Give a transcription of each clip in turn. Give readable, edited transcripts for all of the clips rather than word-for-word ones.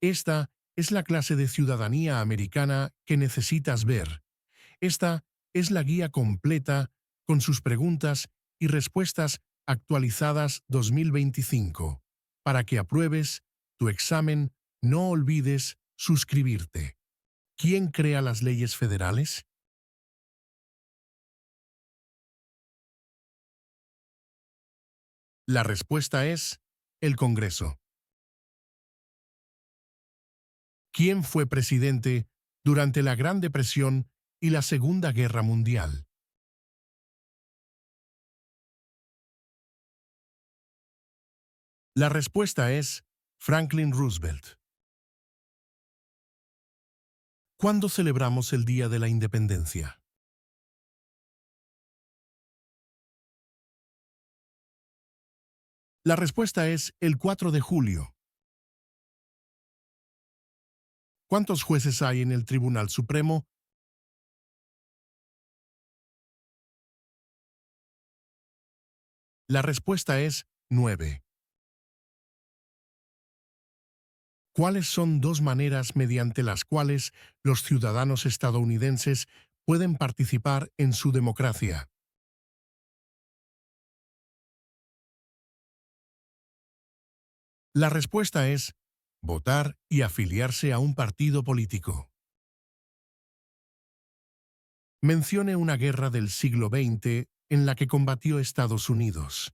Esta es la clase de ciudadanía americana que necesitas ver. Esta es la guía completa con sus preguntas y respuestas actualizadas 2025. Para que apruebes tu examen, no olvides suscribirte. ¿Quién crea las leyes federales? La respuesta es el Congreso. ¿Quién fue presidente durante la Gran Depresión y la Segunda Guerra Mundial? La respuesta es Franklin Roosevelt. ¿Cuándo celebramos el Día de la Independencia? La respuesta es el 4 de julio. ¿Cuántos jueces hay en el Tribunal Supremo? La respuesta es 9. ¿Cuáles son dos maneras mediante las cuales los ciudadanos estadounidenses pueden participar en su democracia? La respuesta es votar y afiliarse a un partido político. Mencione una guerra del siglo XX en la que combatió Estados Unidos.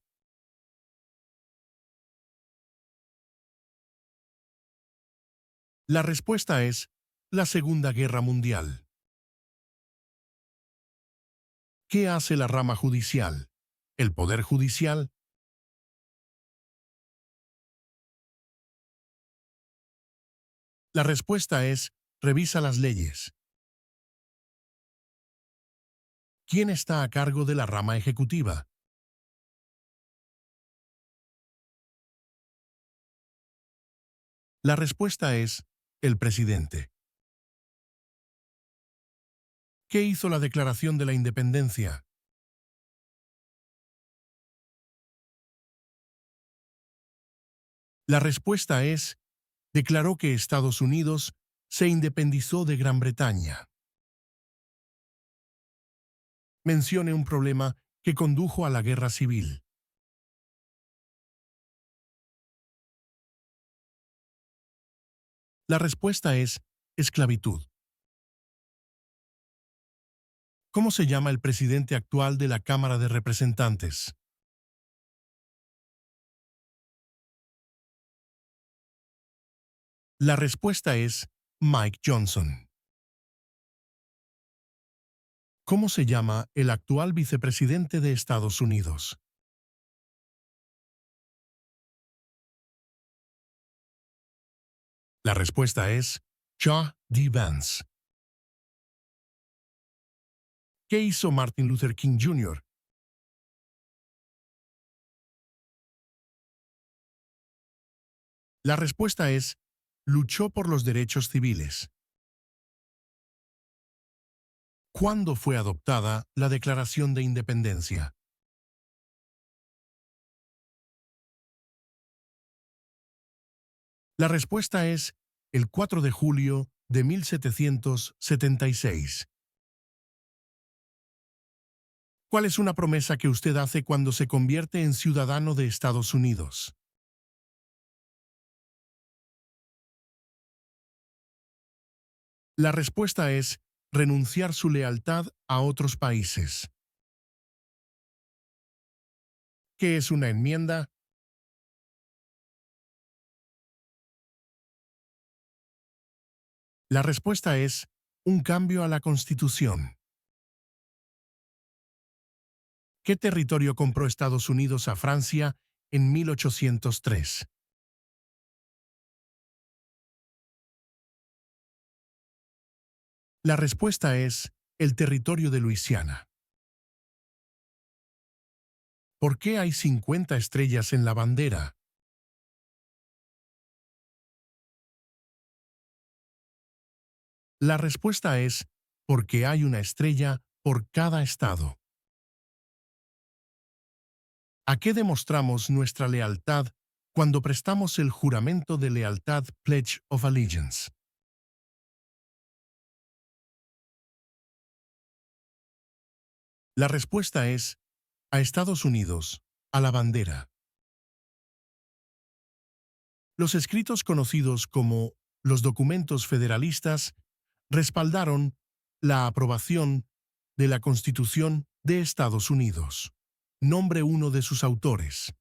La respuesta es la Segunda Guerra Mundial. ¿Qué hace la rama judicial? ¿El Poder Judicial? La respuesta es revisa las leyes. ¿Quién está a cargo de la rama ejecutiva? La respuesta es el presidente. ¿Qué hizo la Declaración de la Independencia? La respuesta es declaró que Estados Unidos se independizó de Gran Bretaña. Mencione un problema que condujo a la guerra civil. La respuesta es esclavitud. ¿Cómo se llama el presidente actual de la Cámara de Representantes? La respuesta es Mike Johnson. ¿Cómo se llama el actual vicepresidente de Estados Unidos? La respuesta es J. D. Vance. ¿Qué hizo Martin Luther King Jr.? La respuesta es luchó por los derechos civiles. ¿Cuándo fue adoptada la Declaración de Independencia? La respuesta es el 4 de julio de 1776. ¿Cuál es una promesa que usted hace cuando se convierte en ciudadano de Estados Unidos? La respuesta es renunciar su lealtad a otros países. ¿Qué es una enmienda? La respuesta es un cambio a la Constitución. ¿Qué territorio compró Estados Unidos a Francia en 1803? La respuesta es el territorio de Luisiana. ¿Por qué hay 50 estrellas en la bandera? La respuesta es porque hay una estrella por cada estado. ¿A qué demostramos nuestra lealtad Cuando prestamos el juramento de lealtad, Pledge of Allegiance. La respuesta es a Estados Unidos, a la bandera. Los escritos conocidos como los documentos federalistas respaldaron la aprobación de la Constitución de Estados Unidos. Nombre uno de sus autores.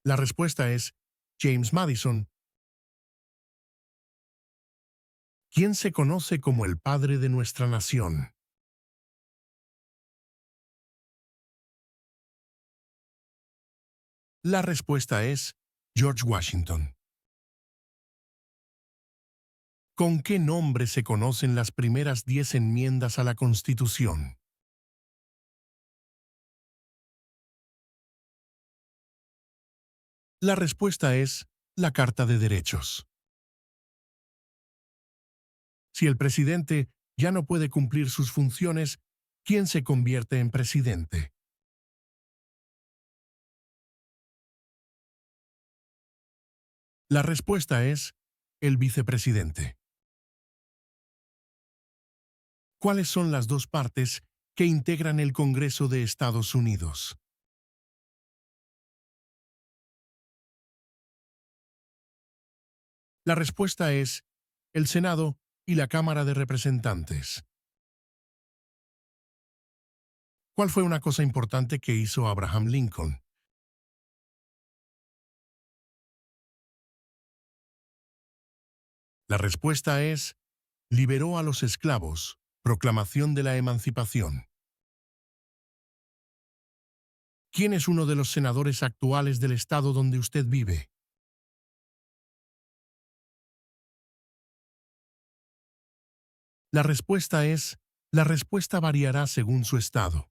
La respuesta es James Madison, quien se conoce como el padre de nuestra nación. La respuesta es George Washington. ¿Con qué nombre se conocen las primeras 10 enmiendas a la Constitución? La respuesta es la Carta de Derechos. Si el presidente ya no puede cumplir sus funciones, ¿quién se convierte en presidente? La respuesta es el vicepresidente. ¿Cuáles son las dos partes que integran el Congreso de Estados Unidos? La respuesta es el Senado y la Cámara de Representantes. ¿Cuál fue una cosa importante que hizo Abraham Lincoln? La respuesta es liberó a los esclavos, proclamación de la emancipación. ¿Quién es uno de los senadores actuales del estado donde usted vive? La respuesta es, la respuesta variará según su estado.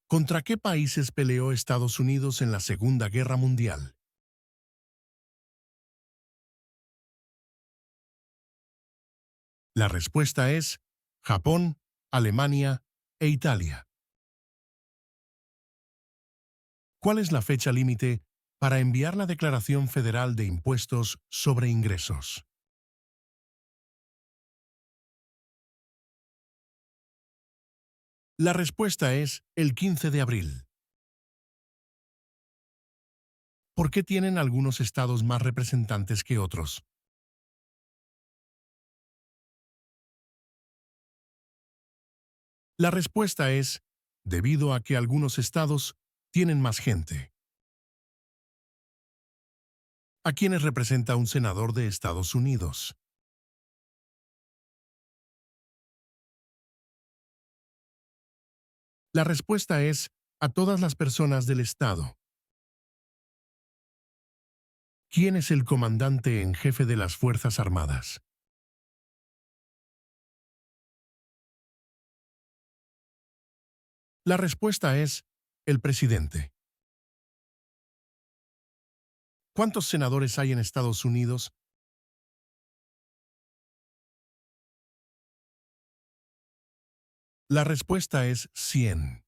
¿Contra qué países peleó Estados Unidos en la Segunda Guerra Mundial? La respuesta es Japón, Alemania e Italia. ¿Cuál es la fecha límite para enviar la Declaración Federal de Impuestos sobre Ingresos? La respuesta es el 15 de abril. ¿Por qué tienen algunos estados más representantes que otros? La respuesta es debido a que algunos estados tienen más gente. ¿A quiénes representa un senador de Estados Unidos? La respuesta es a todas las personas del estado. ¿Quién es el comandante en jefe de las Fuerzas Armadas? La respuesta es el presidente. ¿Cuántos senadores hay en Estados Unidos? La respuesta es 100.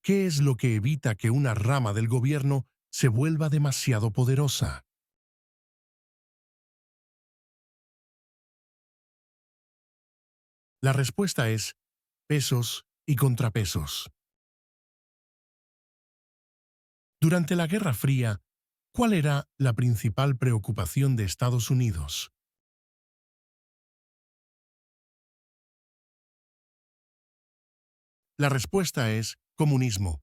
¿Qué es lo que evita que una rama del gobierno se vuelva demasiado poderosa? La respuesta es pesos y contrapesos. Durante la Guerra Fría, ¿cuál era la principal preocupación de Estados Unidos? La respuesta es comunismo.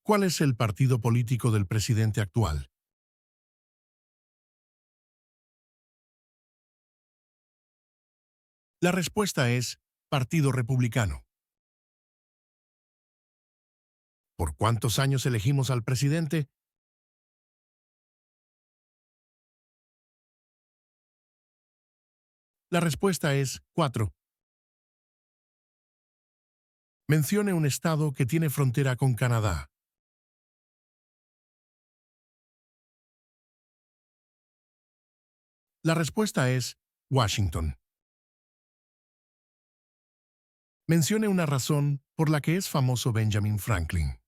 ¿Cuál es el partido político del presidente actual? La respuesta es Partido Republicano. ¿Por cuántos años elegimos al presidente? La respuesta es 4. Mencione un estado que tiene frontera con Canadá. La respuesta es Washington. Mencione una razón por la que es famoso Benjamin Franklin.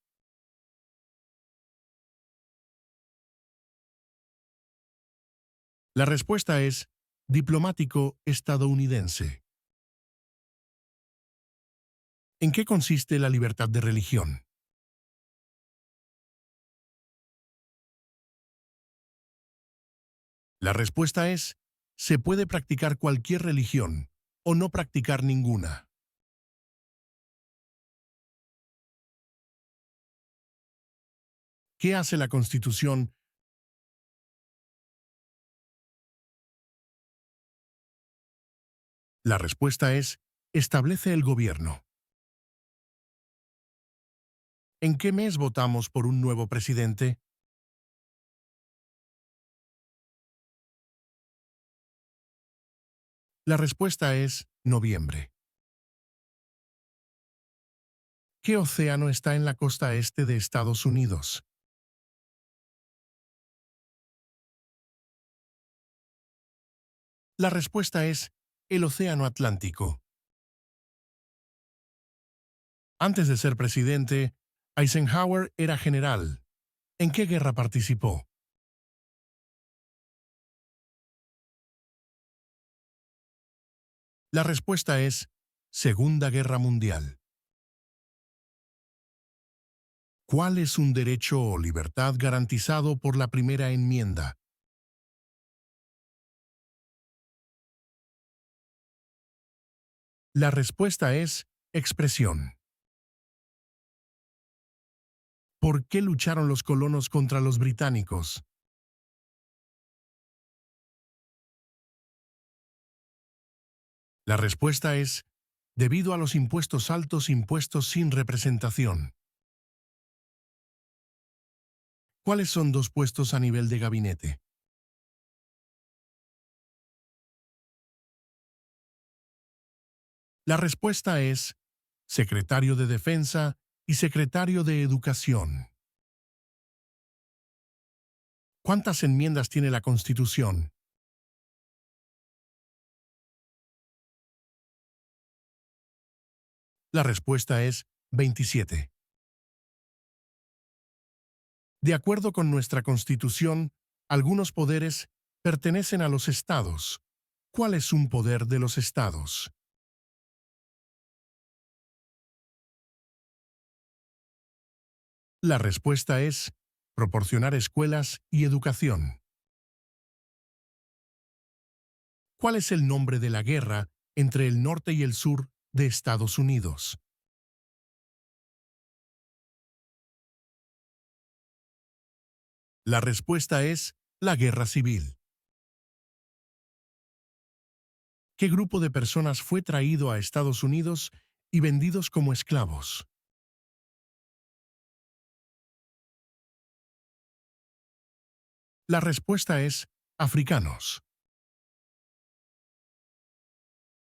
La respuesta es diplomático estadounidense. ¿En qué consiste la libertad de religión? La respuesta es, se puede practicar cualquier religión o no practicar ninguna. ¿Qué hace la Constitución? La respuesta es, establece el gobierno. ¿En qué mes votamos por un nuevo presidente? La respuesta es noviembre. ¿Qué océano está en la costa este de Estados Unidos? La respuesta es el Océano Atlántico. Antes de ser presidente, Eisenhower era general. ¿En qué guerra participó? La respuesta es Segunda Guerra Mundial. ¿Cuál es un derecho o libertad garantizado por la primera enmienda? La respuesta es expresión. ¿Por qué lucharon los colonos contra los británicos? La respuesta es debido a los impuestos altos impuestos sin representación. ¿Cuáles son dos puestos a nivel de gabinete? La respuesta es secretario de Defensa y secretario de Educación. ¿Cuántas enmiendas tiene la Constitución? La respuesta es 27. De acuerdo con nuestra Constitución, algunos poderes pertenecen a los estados. ¿Cuál es un poder de los estados? La respuesta es proporcionar escuelas y educación. ¿Cuál es el nombre de la guerra entre el norte y el sur de Estados Unidos? La respuesta es la Guerra Civil. ¿Qué grupo de personas fue traído a Estados Unidos y vendidos como esclavos? La respuesta es africanos.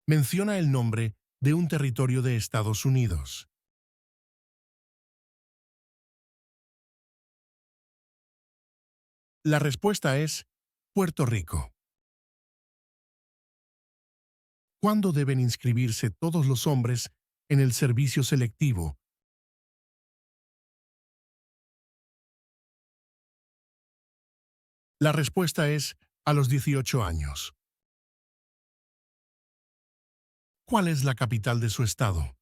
Menciona el nombre de un territorio de Estados Unidos. La respuesta es Puerto Rico. ¿Cuándo deben inscribirse todos los hombres en el servicio selectivo? La respuesta es a los 18 años. ¿Cuál es la capital de su estado?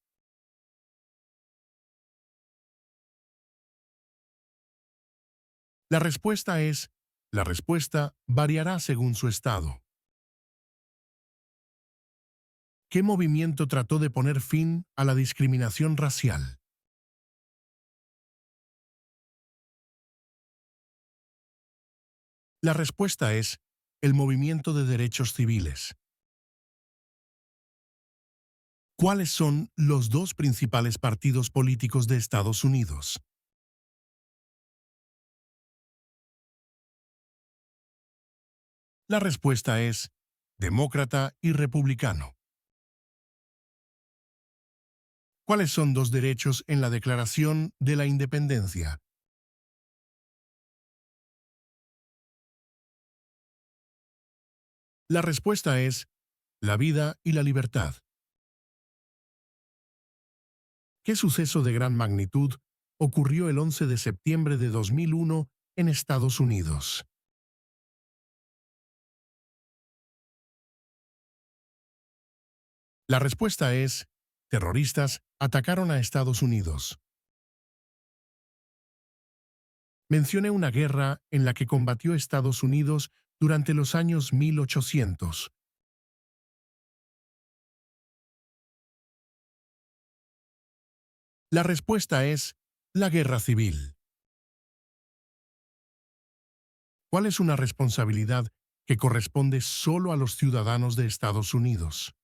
La respuesta es, la respuesta variará según su estado. ¿Qué movimiento trató de poner fin a la discriminación racial? La respuesta es el movimiento de derechos civiles. ¿Cuáles son los dos principales partidos políticos de Estados Unidos? La respuesta es demócrata y republicano. ¿Cuáles son dos derechos en la Declaración de la Independencia? La respuesta es La vida y la libertad. ¿Qué suceso de gran magnitud ocurrió el 11 de septiembre de 2001 en Estados Unidos? La respuesta es: terroristas atacaron a Estados Unidos. Mencione una guerra en la que combatió Estados Unidos durante los años 1800. La respuesta es: la Guerra Civil. ¿Cuál es una responsabilidad que corresponde solo a los ciudadanos de Estados Unidos?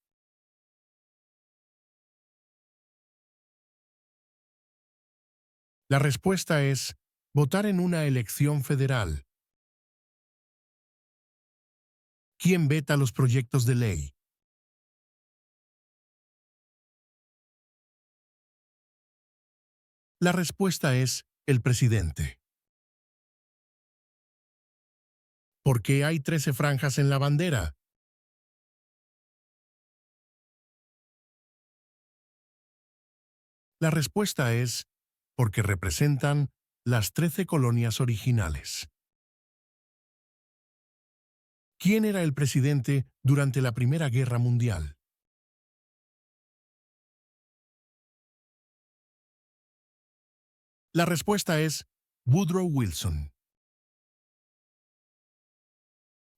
La respuesta es: votar en una elección federal. ¿Quién veta los proyectos de ley? La respuesta es: el presidente. ¿Por qué hay 13 franjas en la bandera? La respuesta es: porque representan las 13 colonias originales. ¿Quién era el presidente durante la Primera Guerra Mundial? La respuesta es: Woodrow Wilson.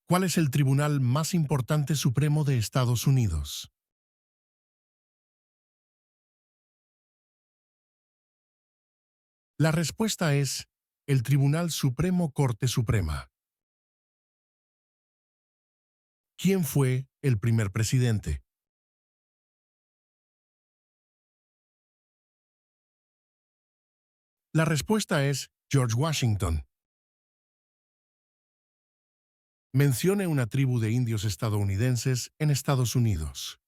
¿Cuál es el tribunal más importante supremo de Estados Unidos? La respuesta es: el Tribunal Supremo Corte Suprema. ¿Quién fue el primer presidente? La respuesta es: George Washington. Mencione una tribu de indios estadounidenses en Estados Unidos.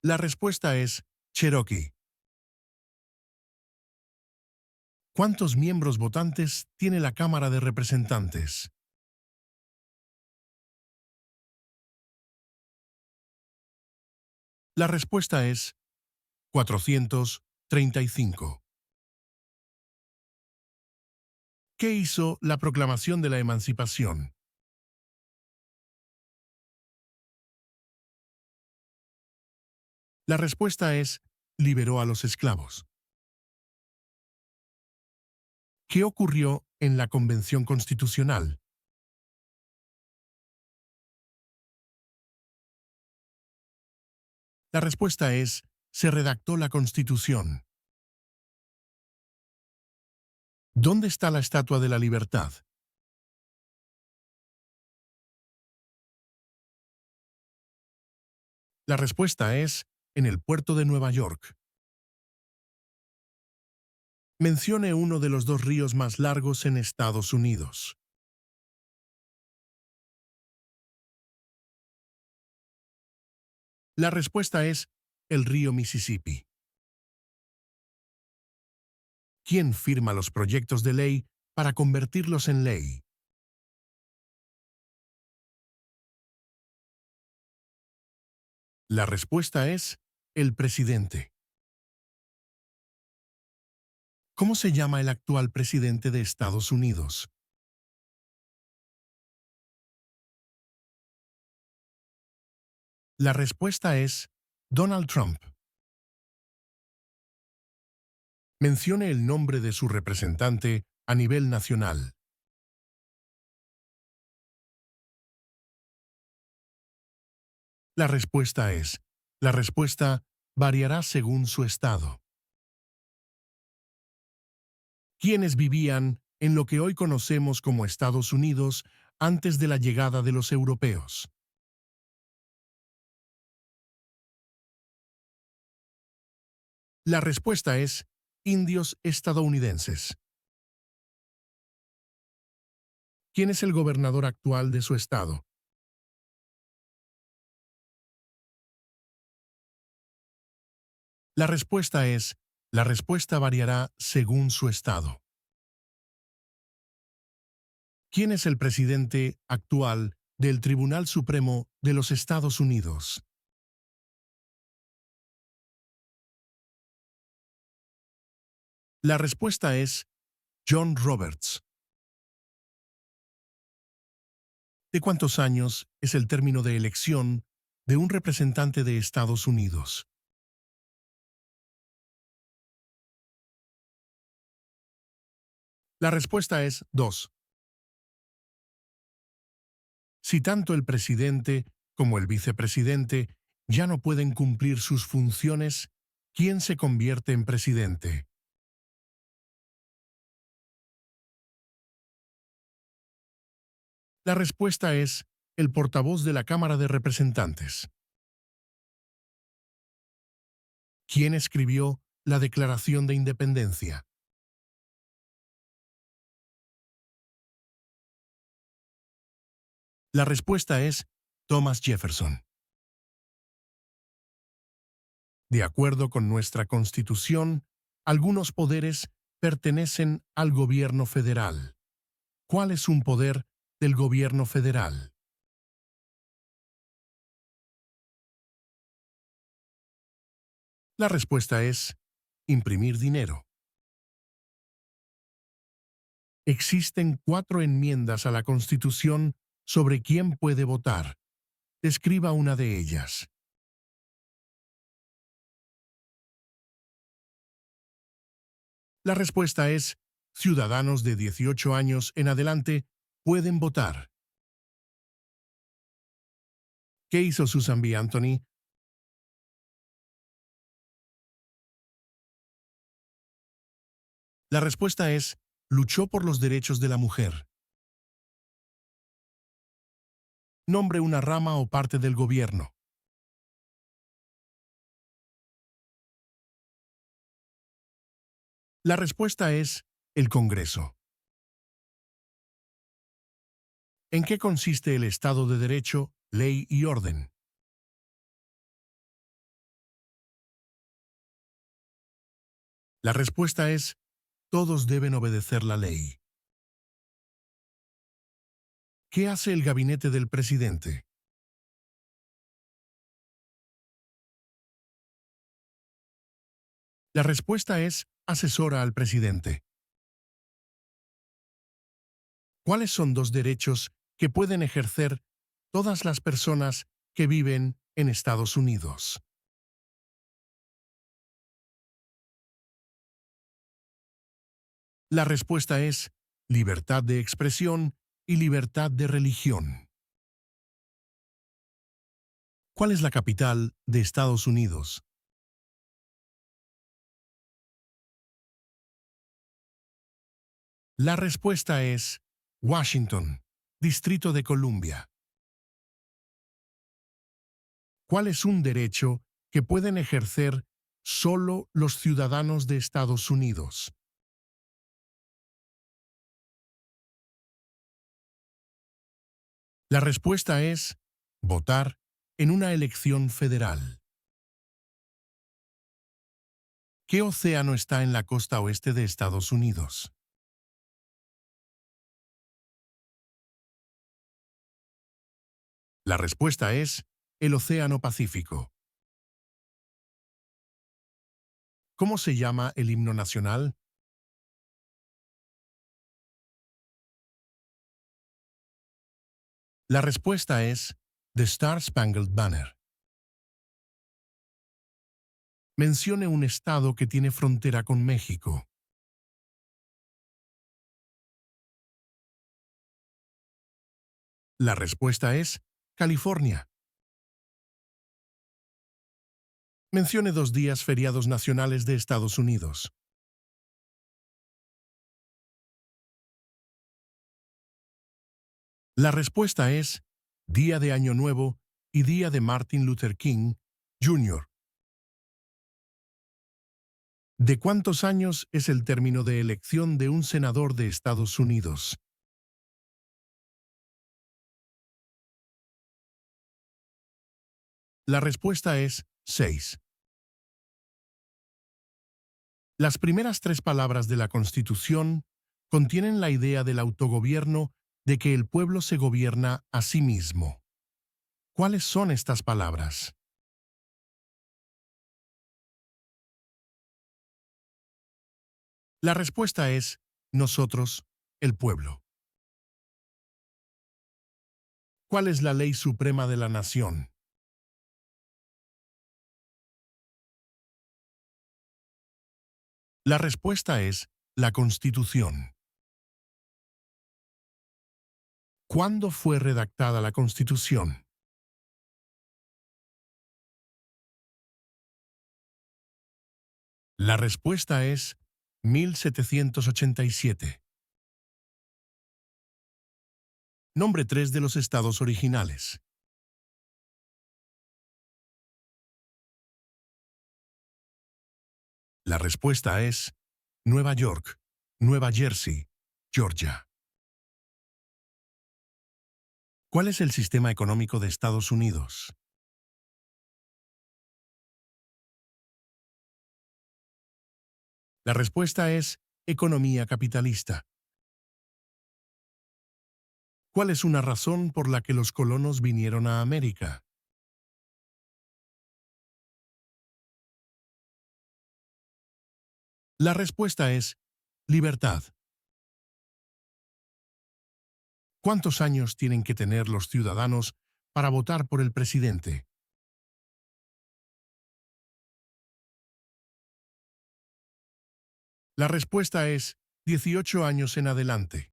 La respuesta es: Cherokee. ¿Cuántos miembros votantes tiene la Cámara de Representantes? La respuesta es: 435. ¿Qué hizo la Proclamación de la Emancipación? La respuesta es: liberó a los esclavos. ¿Qué ocurrió en la Convención Constitucional? La respuesta es: se redactó la Constitución. ¿Dónde está la Estatua de la Libertad? La respuesta es: en el puerto de Nueva York. Mencione uno de los dos ríos más largos en Estados Unidos. La respuesta es: el río Mississippi. ¿Quién firma los proyectos de ley para convertirlos en ley? La respuesta es: el presidente. ¿Cómo se llama el actual presidente de Estados Unidos? La respuesta es: Donald Trump. Mencione el nombre de su representante a nivel nacional. La respuesta es: la respuesta variará según su estado. ¿Quiénes vivían en lo que hoy conocemos como Estados Unidos antes de la llegada de los europeos? La respuesta es: indios estadounidenses. ¿Quién es el gobernador actual de su estado? La respuesta es: la respuesta variará según su estado. ¿Quién es el presidente actual del Tribunal Supremo de los Estados Unidos? La respuesta es John Roberts. ¿De cuántos años es el término de elección de un representante de Estados Unidos? La respuesta es 2. Si tanto el presidente como el vicepresidente ya no pueden cumplir sus funciones, ¿quién se convierte en presidente? La respuesta es el portavoz de la Cámara de Representantes. ¿Quién escribió la Declaración de Independencia? La respuesta es Thomas Jefferson. De acuerdo con nuestra Constitución, algunos poderes pertenecen al gobierno federal. ¿Cuál es un poder del gobierno federal? La respuesta es imprimir dinero. Existen 4 enmiendas a la Constitución sobre quién puede votar. Describa una de ellas. La respuesta es ciudadanos de 18 años en adelante pueden votar. ¿Qué hizo Susan B. Anthony? La respuesta es luchó por los derechos de la mujer. Nombre una rama o parte del gobierno. La respuesta es el Congreso. ¿En qué consiste el Estado de Derecho, ley y orden? La respuesta es todos deben obedecer la ley. ¿Qué hace el gabinete del presidente? La respuesta es asesora al presidente. ¿Cuáles son 2 derechos que pueden ejercer todas las personas que viven en Estados Unidos? La respuesta es libertad de expresión y libertad de religión. ¿Cuál es la capital de Estados Unidos? La respuesta es Washington, Distrito de Columbia. ¿Cuál es un derecho que pueden ejercer solo los ciudadanos de Estados Unidos? La respuesta es votar en una elección federal. ¿Qué océano está en la costa oeste de Estados Unidos? La respuesta es el Océano Pacífico. ¿Cómo se llama el himno nacional? La respuesta es The Star Spangled Banner. Mencione un estado que tiene frontera con México. La respuesta es California. Mencione 2 días feriados nacionales de Estados Unidos. La respuesta es Día de Año Nuevo y Día de Martin Luther King, Jr. ¿De cuántos años es el término de elección de un senador de Estados Unidos? La respuesta es 6. Las primeras 3 palabras de la Constitución contienen la idea del autogobierno de que el pueblo se gobierna a sí mismo. ¿Cuáles son estas palabras? La respuesta es nosotros, el pueblo. ¿Cuál es la ley suprema de la nación? La respuesta es la Constitución. ¿Cuándo fue redactada la Constitución? La respuesta es 1787. Nombre 3 de los estados originales. La respuesta es Nueva York, Nueva Jersey, Georgia. ¿Cuál es el sistema económico de Estados Unidos? La respuesta es economía capitalista. ¿Cuál es una razón por la que los colonos vinieron a América? La respuesta es libertad. ¿Cuántos años tienen que tener los ciudadanos para votar por el presidente? La respuesta es 18 años en adelante.